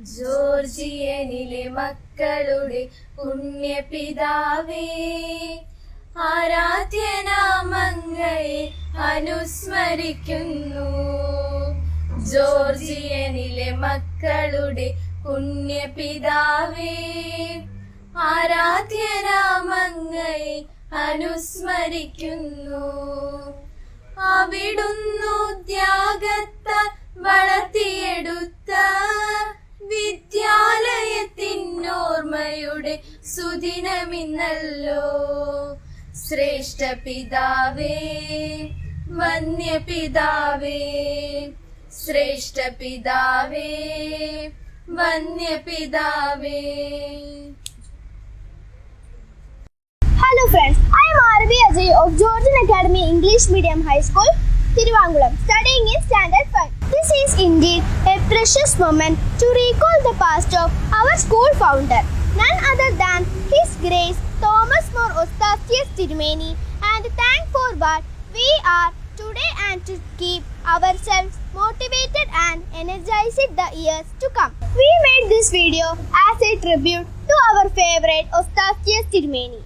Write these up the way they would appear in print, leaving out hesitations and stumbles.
ജോർജിയനിലെ മക്കളുടെ പുണ്യപിതാവേ, ആരാധ്യനാമങ്ങളെ അനുസ്മരിക്കുന്നു. ജോർജിയനിലെ മക്കളുടെ പുണ്യപിതാവേ, ആരാധ്യനാമങ്ങളെ അനുസ്മരിക്കുന്നു. അവിടുന്നു ത്യാഗത്താൽ വളർത്തിയെടുത്ത വിദ്യാലയത്തിനോർമ്മയുടെ സുദിനമിന്നല്ലോ. ശ്രേഷ്ഠ പിതാവേ, വന്യപിതാവേ, ശ്രേഷ്ഠ പിതാവേ, വന്യപിതാവേ. Hello friends, I am Arabi Ajay of Georgian Academy English Medium High School, Thiruvangulam, studying in Standard 5. This is indeed a precious moment to recall the past of our school founder, none other than His Grace Thomas More Eustathius Tirumeni, and thank for what we are today and to keep ourselves motivated and energized the years to come. We made this video as a tribute to our favorite Eustathius Tirumeni.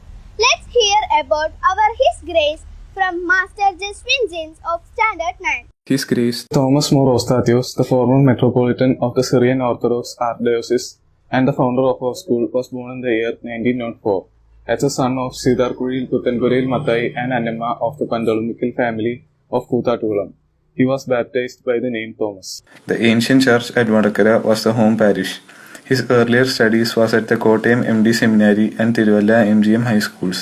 Let's hear about our His Grace from Master Jaswin Jins of Standard 9. His Grace Thomas More Eustathius, the former Metropolitan of the Syrian Orthodox Archdiocese and the founder of our school, was born in the year 1904 as a son of Sidarkuril Puttankuril Mathai and Annemma of the Pandalumikil family of Koothatukulam. He was baptized by the name Thomas. The ancient church at Vadakara was the home parish. His earlier studies was at the Kottayam MD Seminary and Tiruvalla MGM High Schools,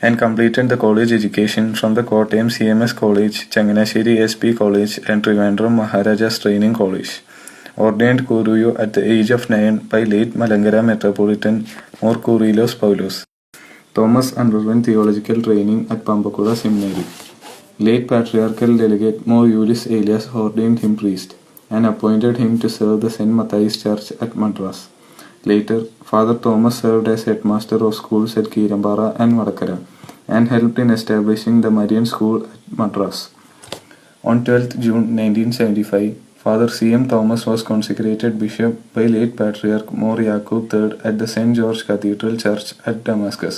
and completed the college education from the Kottayam CMS College, Changanasheri SP College, and Trivandrum Maharajas Training College. Ordained Kuruyo at the age of 9 by late Malangara Metropolitan More Kurilos Paulos. Thomas underwent theological training at Pampakula Seminary. Late Patriarchal Delegate More Ulysses Elias ordained him priest and appointed him to serve the St. Matthias Church at Madras. Later, Father Thomas served as headmaster of schools at Kirambara and Vadakara and helped in establishing the Marian School at Madras. On 12th June 1975, Father C.M. Thomas was consecrated bishop by late Patriarch More Yaqub III at the St. George Cathedral Church at Damascus.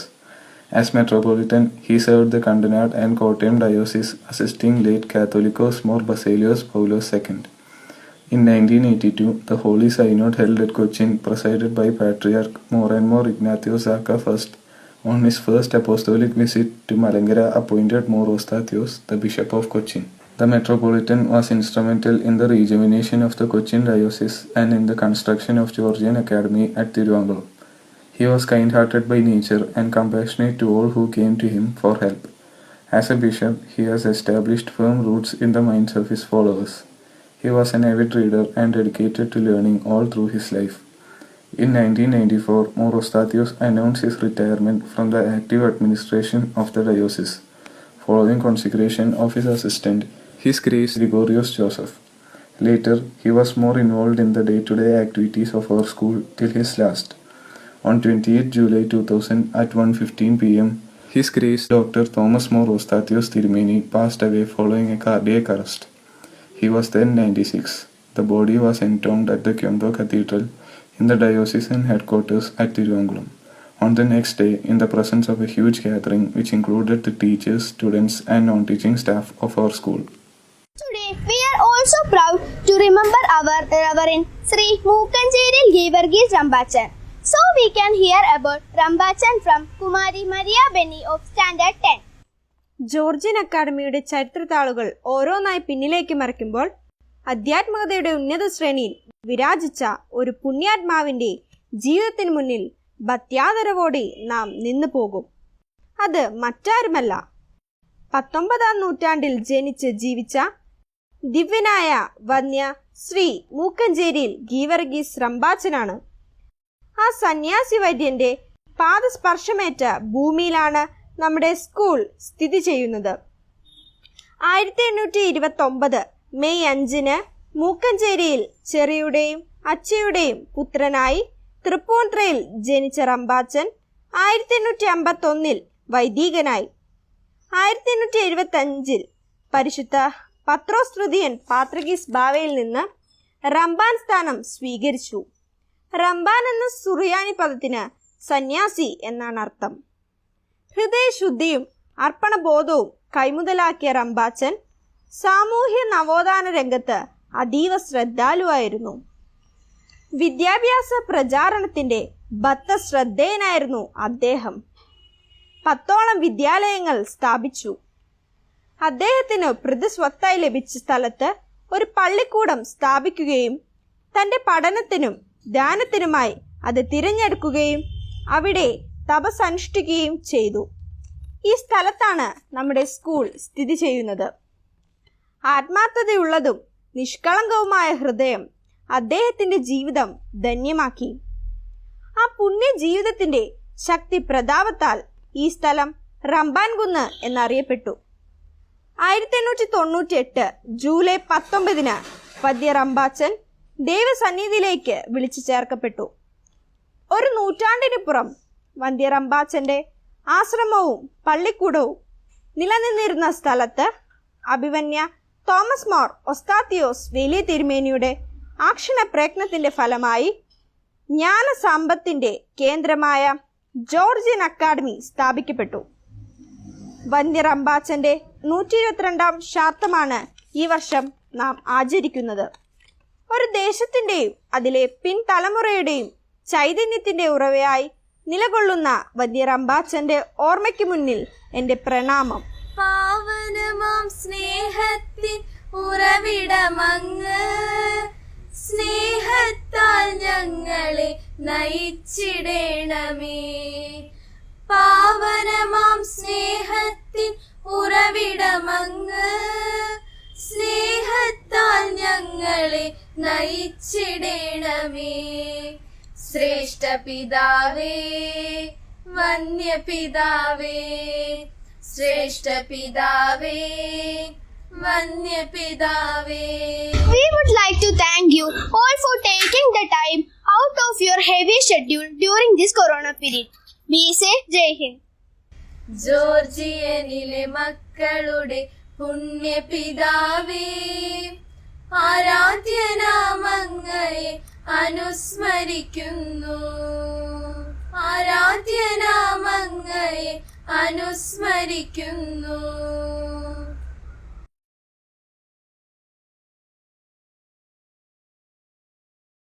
As Metropolitan, he served the Kandanad and Kottayam Diocese, assisting late Catholicos More Basilios Paulos II. In 1982, the Holy Synod held at Cochin, presided by Patriarch More and More Ignatius Zaka I, on his first apostolic visit to Malangara, appointed More Eustathius, the Bishop of Cochin. The Metropolitan was instrumental in the rejuvenation of the Cochin Diocese and in the construction of Georgian Academy at Thiruvangulam. He was kind-hearted by nature and compassionate to all who came to him for help. As a bishop, he has established firm roots in the minds of his followers. He was an avid reader and dedicated to learning all through his life. In 1994, More Eustathius announced his retirement from the active administration of the diocese, following consecration of his assistant, His Grace Gregorios Joseph. Later, he was more involved in the day-to-day activities of our school till his last. On 28 July 2000 at 1:15 p.m., His Grace Dr. Thomas More Eustathius Tirumeni passed away following a cardiac arrest. He was then 96. The body was entombed at the Kyombo Cathedral in the diocesan headquarters at Thiruvangulam on the next day in the presence of a huge gathering which included the teachers, students and non-teaching staff of our school. Today, we are also proud to remember our Reverend Sri Mookancheril Givargis Rambachan. So we can hear about Rambachan from Kumari Maria Benny of Standard 10. Georgian അക്കാഡമിയുടെ ചരിത്രത്താളുകൾ ഓരോന്നായി പിന്നിലേക്ക് മറിക്കുമ്പോൾ ആധ്യാത്മികതയുടെ ഉന്നത ശ്രേണിയിൽ വിരാജിച്ച ഒരു പുണ്യാത്മാവിന്റെ ജീവിതത്തിന് മുന്നിൽ ഭക്ത്യാദരവോടെ നാം നിന്നു പോകും. അത് മറ്റാരുമല്ല, 19ാം നൂറ്റാണ്ടിൽ ജനിച്ച് ജീവിച്ച ദിവ്യനായ വന്യ ശ്രീ മൂക്കഞ്ചേരിയിൽ ഗീവർഗീസ് റമ്പാച്ചനാണ്. ആ സന്യാസി വൈദ്യന്റെ പാദസ്പർശമേറ്റ ഭൂമിയിലാണ് നമ്മുടെ സ്കൂൾ സ്ഥിതി ചെയ്യുന്നത്. 1829 മെയ് 5 മൂക്കഞ്ചേരിയിൽ ചെറിയുടെയും അച്ചയുടെയും പുത്രനായി തൃപ്പൂണിത്തുറയിൽ ജനിച്ച റമ്പാച്ചൻ 1851 വൈദികനായി. 1875 പരിശുദ്ധ പത്രോസ് തൃതീയൻ പാത്രികീസ് ബാവയിൽ നിന്ന് റമ്പാൻ സ്ഥാനം സ്വീകരിച്ചു. റംബാൻ എന്ന സുറിയാനി പദത്തിന് സന്യാസി എന്നാണ് അർത്ഥം. ഹൃദയശുദ്ധിയും അർപ്പണബോധവും കൈമുതലാക്കിയ റംബാച്ചൻ സാമൂഹ്യ നവോത്ഥാന രംഗത്ത് അതീവ ശ്രദ്ധാലുവായിരുന്നു. വിദ്യാഭ്യാസ പ്രചാരണത്തിന്റെ ബദ്ധശ്രദ്ധേയനായിരുന്നു അദ്ദേഹം. 10ഓളം വിദ്യാലയങ്ങൾ സ്ഥാപിച്ചു. അദ്ദേഹത്തിന് പ്രതിസ്വത്തായി ലഭിച്ച സ്ഥലത്ത് ഒരു പള്ളിക്കൂടം സ്ഥാപിക്കുകയും തന്റെ പഠനത്തിനും ധ്യാനത്തിനുമായി അത് തിരഞ്ഞെടുക്കുകയും അവിടെ തപസ് അനുഷ്ഠിക്കുകയും ചെയ്തു. ഈ സ്ഥലത്താണ് നമ്മുടെ സ്കൂൾ സ്ഥിതി ചെയ്യുന്നത്. ആത്മാർത്ഥതയുള്ളതും നിഷ്കളങ്കവുമായ ഹൃദയം അദ്ദേഹത്തിന്റെ ജീവിതം ധന്യമാക്കി. ആ പുണ്യ ജീവിതത്തിന്റെ ശക്തി പ്രതാപത്താൽ ഈ സ്ഥലം റംബാൻ കുന്ന് എന്നറിയപ്പെട്ടു. 1898 ജൂലൈ 19 വന്ധ്യ റംബാച്ചൻ ദൈവസന്നിധിയിലേക്ക് വിളിച്ചു ചേർക്കപ്പെട്ടു. ഒരു നൂറ്റാണ്ടിനുപുറം വന്ധ്യ റംബാച്ചന്റെ ആശ്രമവും പള്ളിക്കൂടവും നിലനിന്നിരുന്ന സ്ഥലത്ത് അഭിവന്യ തോമസ് മോർ ഒസ്താത്തിയോസ് വലിയ തിരുമേനിയുടെ ആക്ഷണ പ്രയത്നത്തിന്റെ ഫലമായി ജ്ഞാനസമ്പത്തിന്റെ കേന്ദ്രമായ ജോർജിയൻ അക്കാദമി സ്ഥാപിക്കപ്പെട്ടു. വന്ധ്യ റംബാച്ചന്റെ 122ാം ശാബ്ദമാണ് ഈ വർഷം നാം ആചരിക്കുന്നത്. ഒരു ദേശത്തിന്റെയും അതിലെ പിൻതലമുറയുടെയും ചൈതന്യത്തിന്റെ ഉറവയായി നിലകൊള്ളുന്ന വന്ധ്യ റംബാച്ചന്റെ ഓർമ്മയ്ക്ക് മുന്നിൽ എന്റെ പ്രണാമം. പാവനമാം സ്നേഹത്തിൻ ഉറവിടമങ്ങ്, സ്നേഹത്താൽ ഞങ്ങളെ നയിച്ചിടേണമേ. പാവനമാം സ്നേഹത്തിൻ ഉറവിടമങ്ങ്, സ്നേഹത്താൽ ഞങ്ങളെ നയിച്ചിടേണമേ. ശ്രേഷ്ഠ പിതാവേ, വന്യപിതാവേ, ശ്രേഷ്ഠ പിതാവേ, വന്യപിതാവേ. We would like to thank you all for taking the time out of your heavy schedule during this corona period. Be safe. Jai Hind. ജോർജിയനിലെ മക്കളുടെ പുണ്യപിതാവേ, ആരാധ്യനാമങ്ങയെ അനുസ്മരിക്കുന്നു, ആരാധ്യനാമങ്ങയെ അനുസ്മരിക്കുന്നു.